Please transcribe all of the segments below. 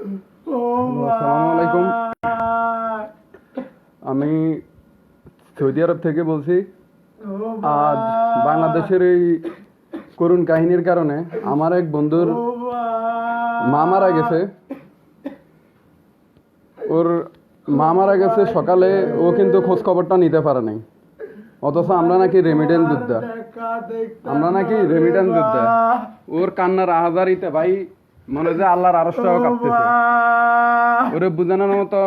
আসসালামু আলাইকুম। আমি সৌদি আরব থেকে বলছি। আজ বাংলাদেশের এই করুণ কাহিনীর কারণে আমার এক বন্ধুর মা মারা গেছে। ওর মা মারা গেছে সকালে, ও কিন্তু খোঁজ খবরটা নিতে পারে নাই। অথচ আমরা নাকি রেমিটেন্স যোদ্ধা, ওর কান্নার আহাজারিতে ভাই মনে হয় যে আল্লাহর আরশটাও কাঁপতেছে। ওরে বোঝানোর মতো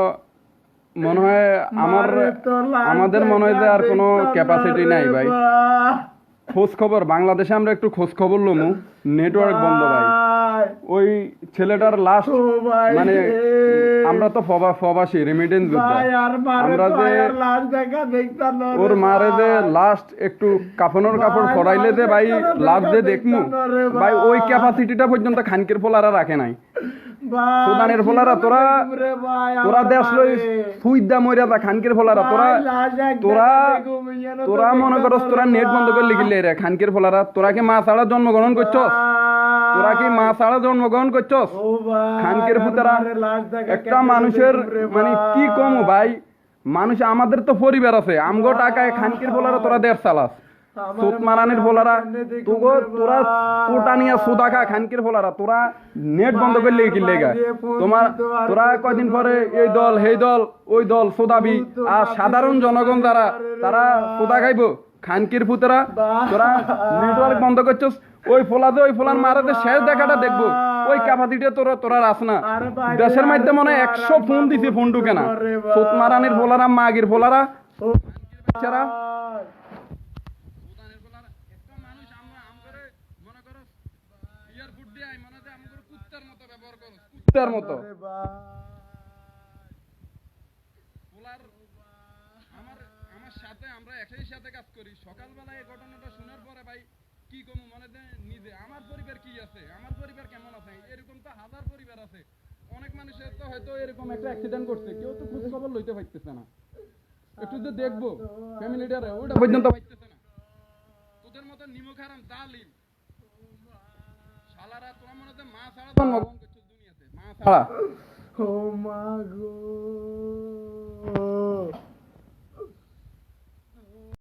মনে হয় আমাদের মনে হয় যে আর কোনো ক্যাপাসিটি নাই ভাই। খোঁজ খবর বাংলাদেশে আমরা একটু খোঁজ খবর লমু, নেটওয়ার্ক বন্ধ ভাই। ওই ছেলেটার লাস্ট মানে আমরা তো প্রবাসী রেমিটেন্স যোদ্ধা, আমরা যে ওর মারে যে লাস্ট একটু কাপড় ফরাইলে যে ভাই লাস্ট যে দেখমু ভাই, ওই ক্যাপাসিটিটা পর্যন্ত খানকির ফোলারা রাখে নাই। সুদানের ফোলারা তোরা দেশ লই সুইদা মরিয়া দা খানকির ফোলারা তোরা মনে করস তোরা নেট বন্ধ করে লিখিলে রে খানকির ফোলারা। তোরা কি মা ছাড়া জন্মগ্রহণ করছস? খানকির ফুতারা একটা মানুষের মানে কি কম ভাই, মানুষ আমাদের তো পরিবার আছে, আমগো টাকায় খানকির ফোলারা তোরা দেশ চালাস। সুত মারানির ফোলারা তোরা কোটা নিয়ে সুদা খা, খানকির ফোলারা তোরা নেট বন্ধ করলে কি লেগা তোরা কয়দিন পরে এই দল সেই দল ওই দল সোদাবি, আর সাধারণ জনগণ যারা তারা সোদা খাইব। খানকির ফুতেরা তোরা নেটওয়ার্ক বন্ধ করছস, ওই ফোলার মারাতে শেষ দেখাটা দেখবো, ওই ক্যাপাসিটি তোরা রাস না। দেশের মধ্যে মনে 100 ফোন দিছে, ফোন ঢুকে না। সুত মারানির ফোলারা, মাগির ফোলারা, কুত্তার মতো আমার সাথে আমরা একই সাথে কাজ করি। সকালবেলা এই ঘটনাটা শোনার পরে ভাই কি কম মনে দেয় নিজে, আমার পরিবার কি আছে, আমার পরিবার কেমন আছে। এরকম তো হাজার পরিবার আছে, অনেক মানুষের তো হয়তো এরকম একটা অ্যাক্সিডেন্ট করছে, কেউ তো খোঁজ খবর লইতে পারতেছে না। একটু যে দেখবো ফ্যামিলিটারে, ওটা পর্যন্ত পাইতেছে না। তোদের মতো নিমক হারাম জালিম শালারা, তোরা মনে হয় মা ছাড়া জন্মগ্রহণ করছিস দুনিয়াতে, মা ছাড়া। ও মা গো।